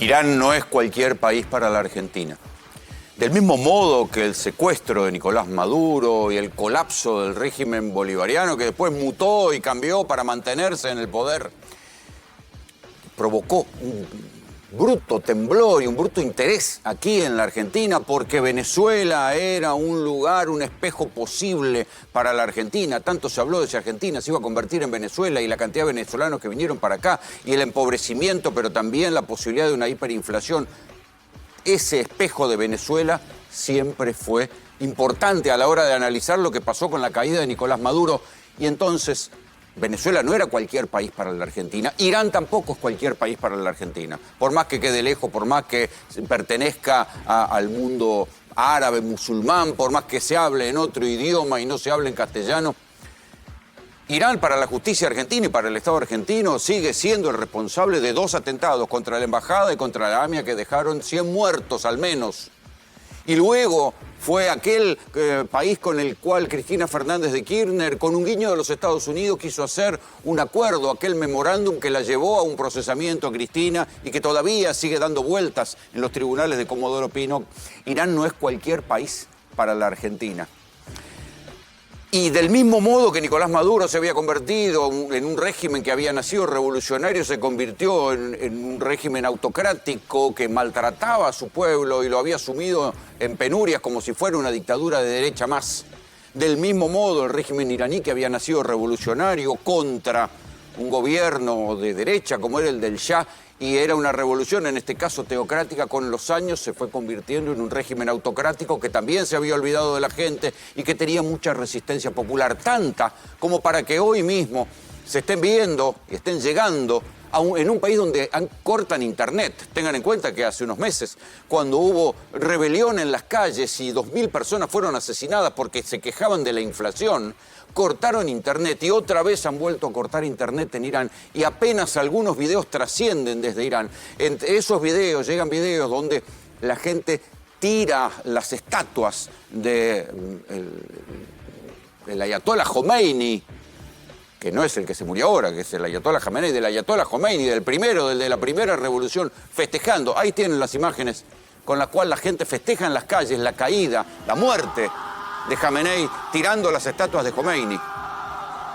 Irán no es cualquier país para la Argentina. Del mismo modo que el secuestro de Nicolás Maduro y el colapso del régimen bolivariano, que después mutó y cambió para mantenerse en el poder, provocó un bruto temblor y un bruto interés aquí en la Argentina, porque Venezuela era un lugar, un espejo posible para la Argentina. Tanto se habló de si Argentina se iba a convertir en Venezuela y la cantidad de venezolanos que vinieron para acá y el empobrecimiento, pero también la posibilidad de una hiperinflación. Ese espejo de Venezuela siempre fue importante a la hora de analizar lo que pasó con la caída de Nicolás Maduro. Y entonces Venezuela no era cualquier país para la Argentina. Irán tampoco es cualquier país para la Argentina. Por más que quede lejos, por más que pertenezca al mundo árabe, musulmán, por más que se hable en otro idioma y no se hable en castellano, Irán, para la justicia argentina y para el Estado argentino, sigue siendo el responsable de 2 atentados contra la embajada y contra la AMIA que dejaron 100 muertos al menos. Y luego fue aquel país con el cual Cristina Fernández de Kirchner, con un guiño de los Estados Unidos, quiso hacer un acuerdo, aquel memorándum que la llevó a un procesamiento a Cristina y que todavía sigue dando vueltas en los tribunales de Comodoro Pi. Irán no es cualquier país para la Argentina. Y del mismo modo que Nicolás Maduro se había convertido en un régimen que había nacido revolucionario, se convirtió en un régimen autocrático que maltrataba a su pueblo y lo había sumido en penurias como si fuera una dictadura de derecha más. Del mismo modo, el régimen iraní, que había nacido revolucionario contra un gobierno de derecha como era el del Shah, y era una revolución, en este caso teocrática, con los años se fue convirtiendo en un régimen autocrático que también se había olvidado de la gente y que tenía mucha resistencia popular, tanta como para que hoy mismo se estén viendo y estén llegando en un país donde cortan internet. Tengan en cuenta que hace unos meses, cuando hubo rebelión en las calles y 2.000 personas fueron asesinadas porque se quejaban de la inflación, cortaron internet y otra vez han vuelto a cortar internet en Irán y apenas algunos videos trascienden desde Irán. Entre esos videos llegan videos donde la gente tira las estatuas del ayatollah Khomeini, que no es el que se murió ahora, que es el ayatollah Khamenei, del ayatollah Khomeini, del de la primera revolución, festejando. Ahí tienen las imágenes con las cuales la gente festeja en las calles la caída, la muerte de Khamenei, tirando las estatuas de Khomeini.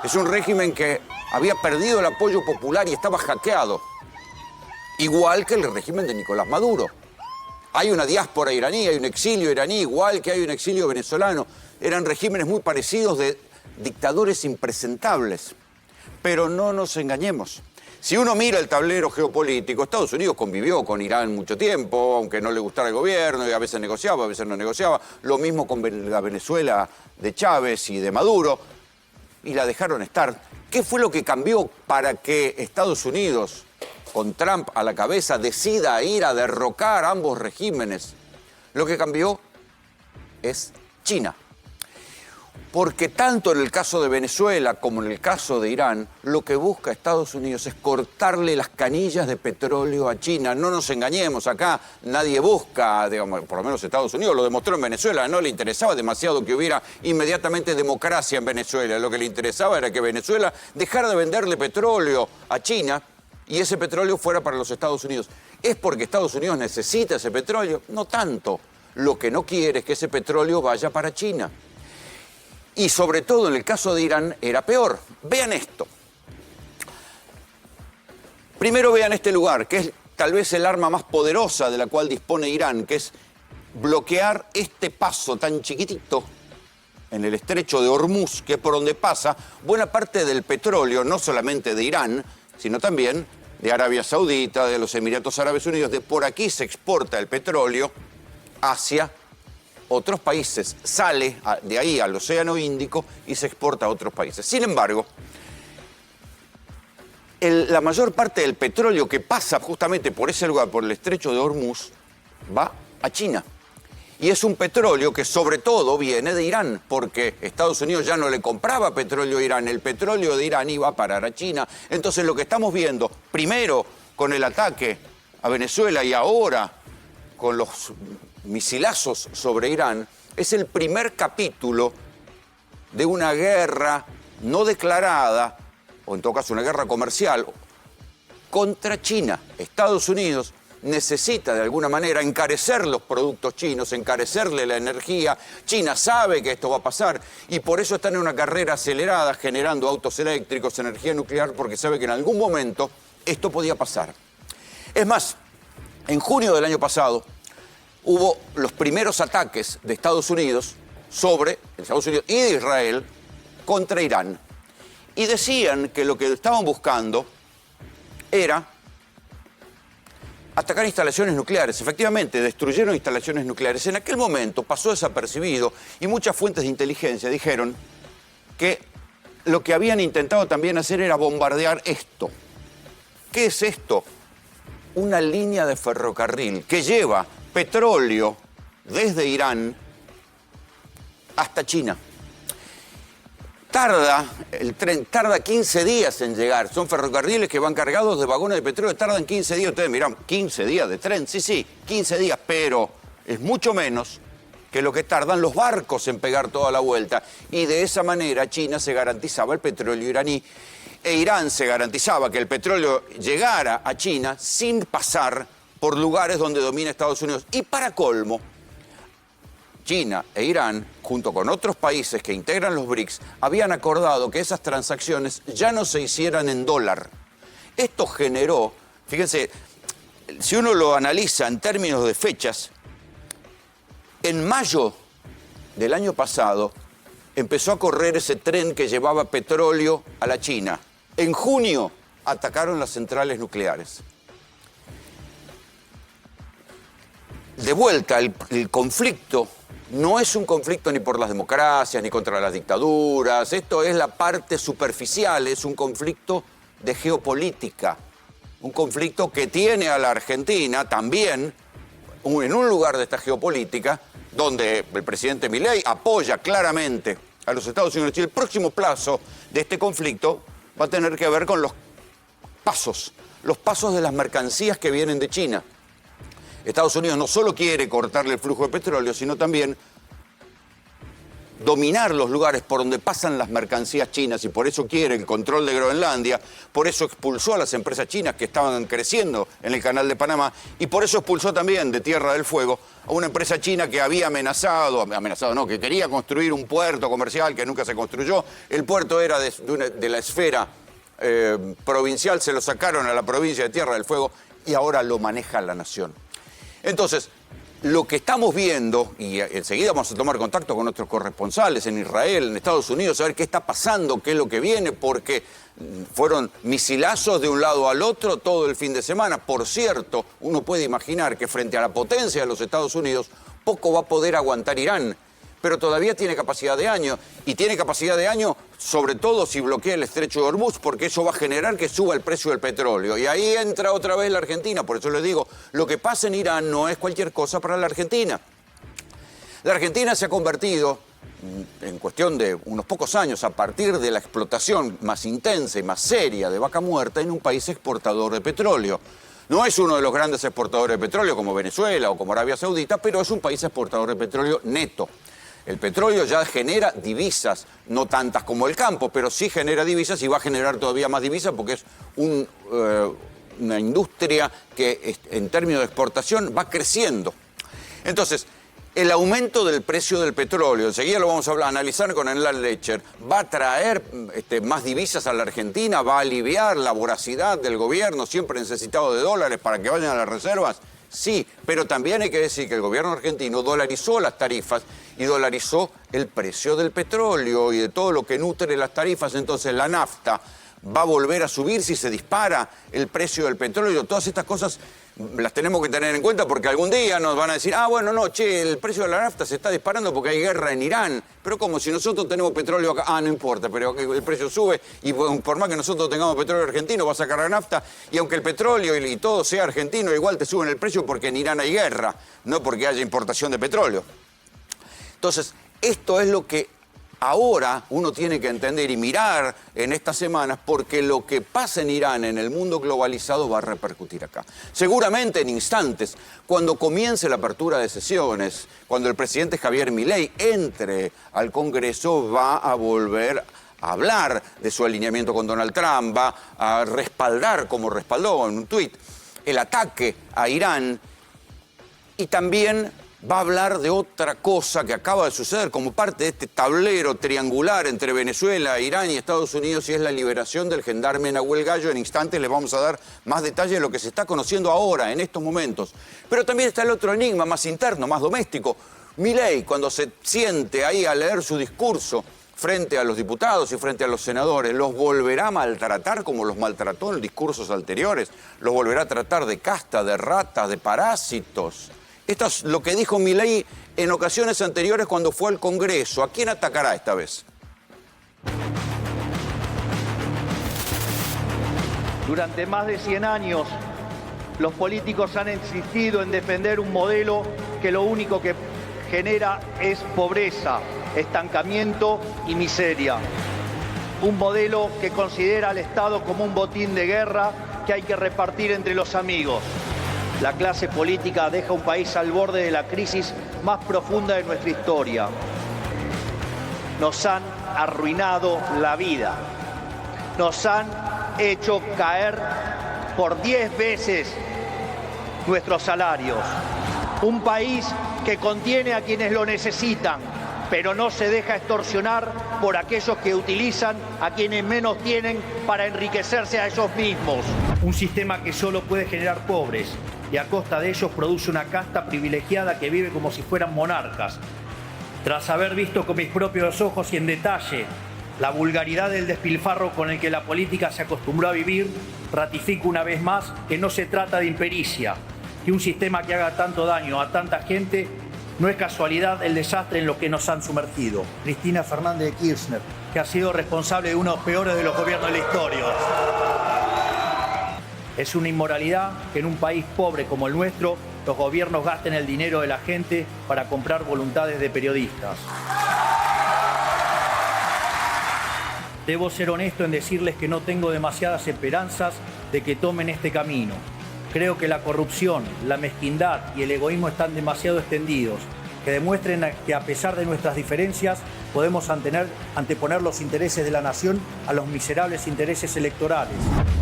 Es un régimen que había perdido el apoyo popular y estaba hackeado, igual que el régimen de Nicolás Maduro. Hay una diáspora iraní, hay un exilio iraní, igual que hay un exilio venezolano. Eran regímenes muy parecidos de dictadores impresentables. Pero no nos engañemos. Si uno mira el tablero geopolítico, Estados Unidos convivió con Irán mucho tiempo, aunque no le gustara el gobierno, y a veces negociaba, a veces no negociaba. Lo mismo con la Venezuela de Chávez y de Maduro, y la dejaron estar. ¿Qué fue lo que cambió para que Estados Unidos, con Trump a la cabeza, decida ir a derrocar ambos regímenes? Lo que cambió es China. Porque tanto en el caso de Venezuela como en el caso de Irán, lo que busca Estados Unidos es cortarle las canillas de petróleo a China. No nos engañemos, acá nadie busca, digamos, por lo menos Estados Unidos lo demostró en Venezuela, no le interesaba demasiado que hubiera inmediatamente democracia en Venezuela. Lo que le interesaba era que Venezuela dejara de venderle petróleo a China y ese petróleo fuera para los Estados Unidos. ¿Es porque Estados Unidos necesita ese petróleo? No tanto. Lo que no quiere es que ese petróleo vaya para China. Y sobre todo en el caso de Irán era peor. Vean esto. Primero vean este lugar, que es tal vez el arma más poderosa de la cual dispone Irán, que es bloquear este paso tan chiquitito en el estrecho de Hormuz, que es por donde pasa buena parte del petróleo, no solamente de Irán, sino también de Arabia Saudita, de los Emiratos Árabes Unidos. De por aquí se exporta el petróleo hacia otros países, sale de ahí al Océano Índico y se exporta a otros países. Sin embargo, la mayor parte del petróleo que pasa justamente por ese lugar, por el estrecho de Hormuz, va a China. Y es un petróleo que sobre todo viene de Irán, porque Estados Unidos ya no le compraba petróleo a Irán, el petróleo de Irán iba a parar a China. Entonces lo que estamos viendo, primero con el ataque a Venezuela y ahora con los misilazos sobre Irán, es el primer capítulo de una guerra no declarada, o en todo caso una guerra comercial, contra China. Estados Unidos necesita de alguna manera encarecer los productos chinos, encarecerle la energía. China sabe que esto va a pasar y por eso está en una carrera acelerada generando autos eléctricos, energía nuclear, porque sabe que en algún momento esto podía pasar. Es más, en junio del año pasado hubo los primeros ataques de Estados Unidos sobre Estados Unidos y de Israel contra Irán. Y decían que lo que estaban buscando era atacar instalaciones nucleares. Efectivamente, destruyeron instalaciones nucleares. En aquel momento pasó desapercibido y muchas fuentes de inteligencia dijeron que lo que habían intentado también hacer era bombardear esto. ¿Qué es esto? Una línea de ferrocarril que lleva petróleo desde Irán hasta China. El tren tarda 15 días en llegar. Son ferrocarriles que van cargados de vagones de petróleo. Tardan 15 días. Ustedes miran, 15 días de tren. Sí, 15 días. Pero es mucho menos que lo que tardan los barcos en pegar toda la vuelta. Y de esa manera China se garantizaba el petróleo iraní. E Irán se garantizaba que el petróleo llegara a China sin pasar por lugares donde domina Estados Unidos. Y para colmo, China e Irán, junto con otros países que integran los BRICS, habían acordado que esas transacciones ya no se hicieran en dólar. Esto generó, fíjense, si uno lo analiza en términos de fechas, en mayo del año pasado empezó a correr ese tren que llevaba petróleo a la China. En junio atacaron las centrales nucleares. De vuelta, el conflicto no es un conflicto ni por las democracias, ni contra las dictaduras. Esto es la parte superficial, es un conflicto de geopolítica. Un conflicto que tiene a la Argentina también en un lugar de esta geopolítica donde el presidente Milei apoya claramente a los Estados Unidos. Y el próximo plazo de este conflicto va a tener que ver con los pasos de las mercancías que vienen de China. Estados Unidos no solo quiere cortarle el flujo de petróleo, sino también dominar los lugares por donde pasan las mercancías chinas y por eso quiere el control de Groenlandia, por eso expulsó a las empresas chinas que estaban creciendo en el Canal de Panamá y por eso expulsó también de Tierra del Fuego a una empresa china que había que quería construir un puerto comercial que nunca se construyó. El puerto era de la esfera provincial, se lo sacaron a la provincia de Tierra del Fuego y ahora lo maneja la nación. Entonces, lo que estamos viendo, y enseguida vamos a tomar contacto con nuestros corresponsales en Israel, en Estados Unidos, a ver qué está pasando, qué es lo que viene, porque fueron misilazos de un lado al otro todo el fin de semana. Por cierto, uno puede imaginar que frente a la potencia de los Estados Unidos, poco va a poder aguantar Irán, pero todavía tiene capacidad de daño, y tiene capacidad de daño sobre todo si bloquea el estrecho de Hormuz, porque eso va a generar que suba el precio del petróleo. Y ahí entra otra vez la Argentina, por eso les digo, lo que pasa en Irán no es cualquier cosa para la Argentina. La Argentina se ha convertido, en cuestión de unos pocos años, a partir de la explotación más intensa y más seria de Vaca Muerta, en un país exportador de petróleo. No es uno de los grandes exportadores de petróleo como Venezuela o como Arabia Saudita, pero es un país exportador de petróleo neto. El petróleo ya genera divisas, no tantas como el campo, pero sí genera divisas y va a generar todavía más divisas porque es una industria que en términos de exportación va creciendo. Entonces, el aumento del precio del petróleo, enseguida lo vamos a analizar con Enlal Lecher, va a traer más divisas a la Argentina, va a aliviar la voracidad del gobierno, siempre necesitado de dólares para que vayan a las reservas. Sí, pero también hay que decir que el gobierno argentino dolarizó las tarifas y dolarizó el precio del petróleo y de todo lo que nutre las tarifas. Entonces la nafta va a volver a subir si se dispara el precio del petróleo. Todas estas cosas las tenemos que tener en cuenta porque algún día nos van a decir, el precio de la nafta se está disparando porque hay guerra en Irán. Pero como si nosotros tenemos petróleo acá, no importa, pero el precio sube y por más que nosotros tengamos petróleo argentino, vas a sacar la nafta y aunque el petróleo y todo sea argentino, igual te suben el precio porque en Irán hay guerra, no porque haya importación de petróleo. Entonces, esto es lo que ahora uno tiene que entender y mirar en estas semanas porque lo que pasa en Irán, en el mundo globalizado, va a repercutir acá. Seguramente en instantes, cuando comience la apertura de sesiones, cuando el presidente Javier Milei entre al Congreso, va a volver a hablar de su alineamiento con Donald Trump, va a respaldar, como respaldó en un tuit, el ataque a Irán y también va a hablar de otra cosa que acaba de suceder como parte de este tablero triangular entre Venezuela, Irán y Estados Unidos, y es la liberación del gendarme Nahuel Gallo. En instantes les vamos a dar más detalles de lo que se está conociendo ahora, en estos momentos. Pero también está el otro enigma más interno, más doméstico. Milei, cuando se siente ahí a leer su discurso frente a los diputados y frente a los senadores, ¿los volverá a maltratar como los maltrató en discursos anteriores? ¿Los volverá a tratar de casta, de ratas, de parásitos? Esto es lo que dijo Milei en ocasiones anteriores cuando fue al Congreso. ¿A quién atacará esta vez? Durante más de 100 años, los políticos han insistido en defender un modelo que lo único que genera es pobreza, estancamiento y miseria. Un modelo que considera al Estado como un botín de guerra que hay que repartir entre los amigos. La clase política deja un país al borde de la crisis más profunda de nuestra historia. Nos han arruinado la vida. Nos han hecho caer por 10 veces nuestros salarios. Un país que contiene a quienes lo necesitan, pero no se deja extorsionar por aquellos que utilizan a quienes menos tienen para enriquecerse a ellos mismos. Un sistema que solo puede generar pobres y a costa de ellos produce una casta privilegiada que vive como si fueran monarcas. Tras haber visto con mis propios ojos y en detalle la vulgaridad del despilfarro con el que la política se acostumbró a vivir, ratifico una vez más que no se trata de impericia, que un sistema que haga tanto daño a tanta gente no es casualidad el desastre en lo que nos han sumergido. Cristina Fernández de Kirchner, que ha sido responsable de uno de los peores de los gobiernos de la historia. Es una inmoralidad que en un país pobre como el nuestro, los gobiernos gasten el dinero de la gente para comprar voluntades de periodistas. Debo ser honesto en decirles que no tengo demasiadas esperanzas de que tomen este camino. Creo que la corrupción, la mezquindad y el egoísmo están demasiado extendidos, que demuestren que a pesar de nuestras diferencias podemos anteponer los intereses de la nación a los miserables intereses electorales.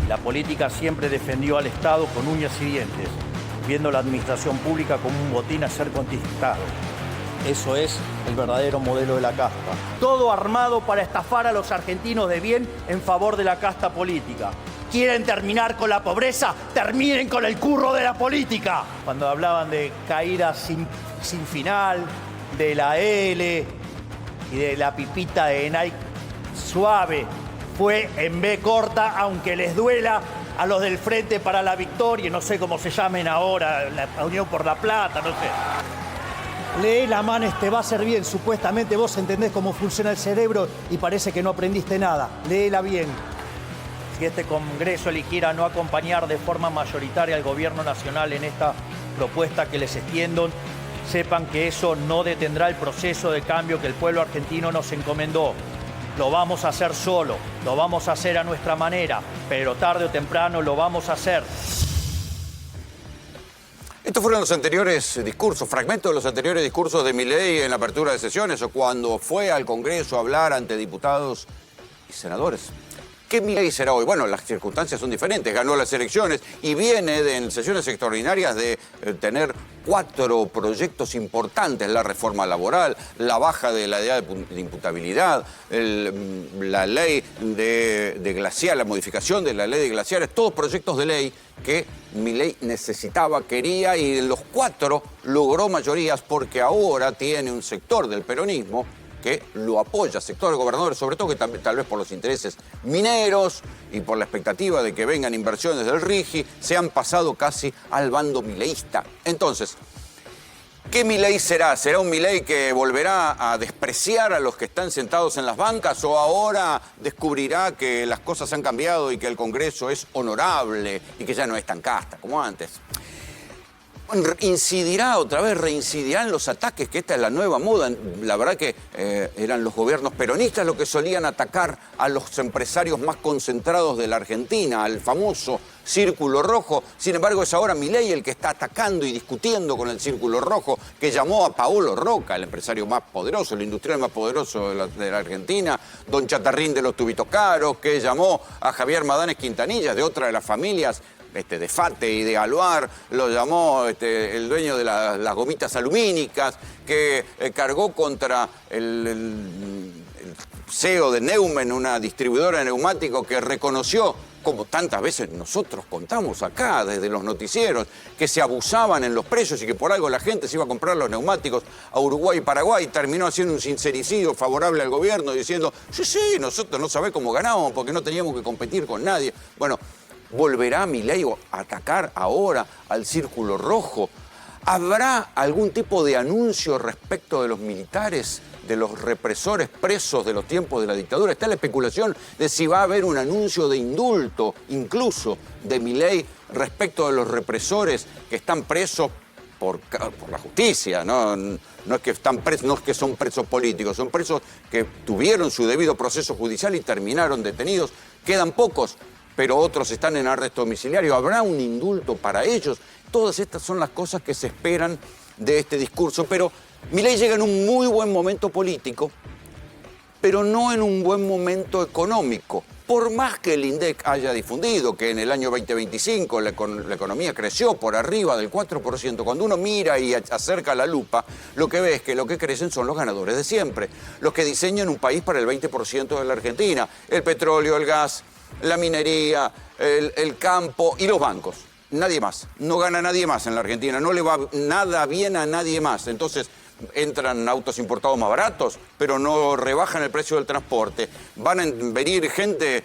La política siempre defendió al Estado con uñas y dientes, viendo la administración pública como un botín a ser conquistado. Eso es el verdadero modelo de la casta. Todo armado para estafar a los argentinos de bien en favor de la casta política. ¿Quieren terminar con la pobreza? ¡Terminen con el curro de la política! Cuando hablaban de caídas sin final, de la L y de la pipita de Nike suave, fue en B corta, aunque les duela a los del Frente para la Victoria, no sé cómo se llamen ahora, la Unión por la Plata, no sé. Lee la Manes, te va a hacer bien, supuestamente vos entendés cómo funciona el cerebro y parece que no aprendiste nada. Léela bien. Si este Congreso eligiera no acompañar de forma mayoritaria al Gobierno Nacional en esta propuesta que les extiendo, sepan que eso no detendrá el proceso de cambio que el pueblo argentino nos encomendó. Lo vamos a hacer solo, lo vamos a hacer a nuestra manera, pero tarde o temprano lo vamos a hacer. Estos fueron los anteriores discursos, fragmentos de los anteriores discursos de Milei en la apertura de sesiones o cuando fue al Congreso a hablar ante diputados y senadores. ¿Qué Milei será hoy? Bueno, las circunstancias son diferentes. Ganó las elecciones y viene en sesiones extraordinarias de tener 4 proyectos importantes: la reforma laboral, la baja de la edad de imputabilidad, la ley de glaciar, la modificación de la ley de glaciares, todos proyectos de ley que Milei necesitaba, quería, y en los 4 logró mayorías porque ahora tiene un sector del peronismo que lo apoya, sector de gobernadores, sobre todo que tal vez por los intereses mineros y por la expectativa de que vengan inversiones del RIGI, se han pasado casi al bando mileísta. Entonces, ¿qué Milei será? ¿Será un Milei que volverá a despreciar a los que están sentados en las bancas o ahora descubrirá que las cosas han cambiado y que el Congreso es honorable y que ya no es tan casta como antes? Incidirá otra vez, reincidirán los ataques, que esta es la nueva moda. La verdad que eran los gobiernos peronistas los que solían atacar a los empresarios más concentrados de la Argentina, al famoso Círculo Rojo. Sin embargo, es ahora Milei el que está atacando y discutiendo con el Círculo Rojo, que llamó a Paolo Roca, el empresario más poderoso, el industrial más poderoso de la Argentina, don Chatarrín de los Tubitos Caros, que llamó a Javier Madanes Quintanilla, de otra de las familias de Fate y de Aluar, lo llamó el dueño de las gomitas alumínicas, que cargó contra el CEO de Neumann, una distribuidora de neumáticos que reconoció, como tantas veces nosotros contamos acá desde los noticieros, que se abusaban en los precios y que por algo la gente se iba a comprar los neumáticos a Uruguay y Paraguay, terminó haciendo un sincericidio favorable al gobierno diciendo, sí, nosotros no sabemos cómo ganábamos porque no teníamos que competir con nadie. Bueno, ¿volverá Milei a atacar ahora al Círculo Rojo? ¿Habrá algún tipo de anuncio respecto de los militares, de los represores presos de los tiempos de la dictadura? Está la especulación de si va a haber un anuncio de indulto, incluso de Milei, respecto de los represores que están presos por la justicia, ¿no? No es que están presos, no es que son presos políticos, son presos que tuvieron su debido proceso judicial y terminaron detenidos. Quedan pocos, pero otros están en arresto domiciliario. ¿Habrá un indulto para ellos? Todas estas son las cosas que se esperan de este discurso, pero Milei llega en un muy buen momento político, pero no en un buen momento económico. Por más que el INDEC haya difundido que en el año 2025 la economía creció por arriba del 4%, cuando uno mira y acerca la lupa, lo que ve es que lo que crecen son los ganadores de siempre, los que diseñan un país para el 20% de la Argentina, el petróleo, el gas, la minería, el campo y los bancos. Nadie más. No gana nadie más en la Argentina. No le va nada bien a nadie más. Entonces entran autos importados más baratos, pero no rebajan el precio del transporte. Van a venir gente,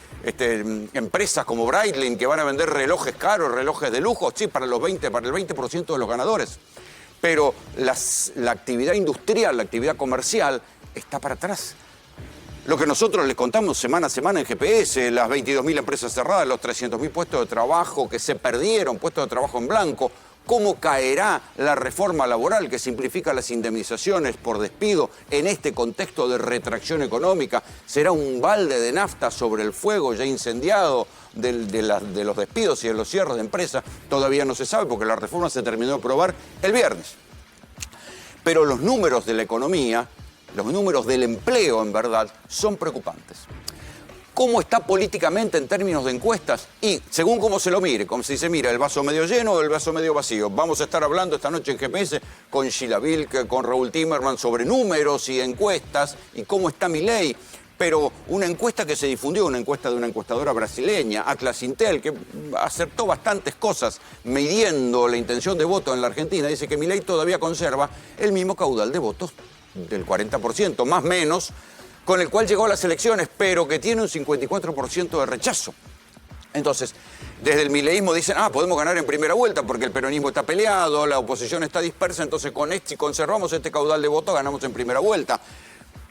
empresas como Breitling, que van a vender relojes caros, relojes de lujo, sí, para el 20% de los ganadores. Pero la actividad industrial, la actividad comercial, está para atrás. Lo que nosotros les contamos semana a semana en GPS, las 22.000 empresas cerradas, los 300.000 puestos de trabajo que se perdieron, puestos de trabajo en blanco, cómo caerá la reforma laboral que simplifica las indemnizaciones por despido en este contexto de retracción económica. Será un balde de nafta sobre el fuego ya incendiado de los despidos y de los cierres de empresas. Todavía no se sabe porque la reforma se terminó de aprobar el viernes. Pero los números de la economía, los números del empleo, en verdad, son preocupantes. ¿Cómo está políticamente en términos de encuestas? Y según cómo se lo mire, como si se mira el vaso medio lleno o el vaso medio vacío. Vamos a estar hablando esta noche en GPS con Sheila Vilk, con Raúl Timerman sobre números y encuestas y cómo está Milei. Pero una encuesta que se difundió, una encuesta de una encuestadora brasileña, Atlas Intel, que acertó bastantes cosas midiendo la intención de voto en la Argentina, dice que Milei todavía conserva el mismo caudal de votos del 40%, más o menos, con el cual llegó a las elecciones, pero que tiene un 54% de rechazo. Entonces, desde el mileísmo dicen, podemos ganar en primera vuelta porque el peronismo está peleado, la oposición está dispersa, entonces si conservamos este caudal de votos ganamos en primera vuelta.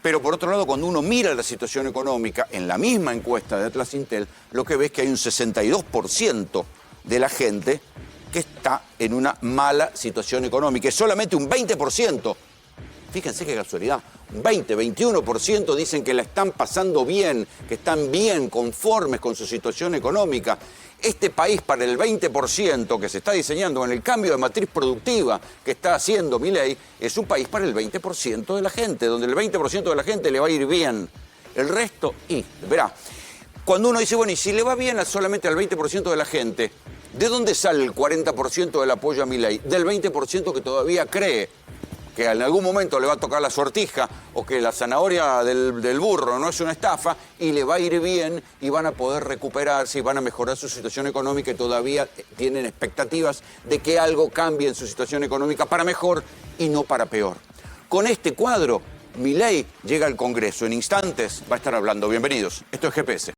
Pero por otro lado, cuando uno mira la situación económica, en la misma encuesta de Atlas Intel, lo que ve es que hay un 62% de la gente que está en una mala situación económica, y solamente un 20%. Fíjense qué casualidad, 21% dicen que la están pasando bien, que están bien, conformes con su situación económica. Este país, para el 20% que se está diseñando en el cambio de matriz productiva que está haciendo Milei, es un país para el 20% de la gente, donde el 20% de la gente le va a ir bien. El resto, verá, cuando uno dice, bueno, y si le va bien solamente al 20% de la gente, ¿de dónde sale el 40% del apoyo a Milei? Del 20% que todavía cree que en algún momento le va a tocar la sortija o que la zanahoria del burro no es una estafa y le va a ir bien y van a poder recuperarse y van a mejorar su situación económica y todavía tienen expectativas de que algo cambie en su situación económica para mejor y no para peor. Con este cuadro, Milei llega al Congreso. En instantes va a estar hablando. Bienvenidos. Esto es GPS.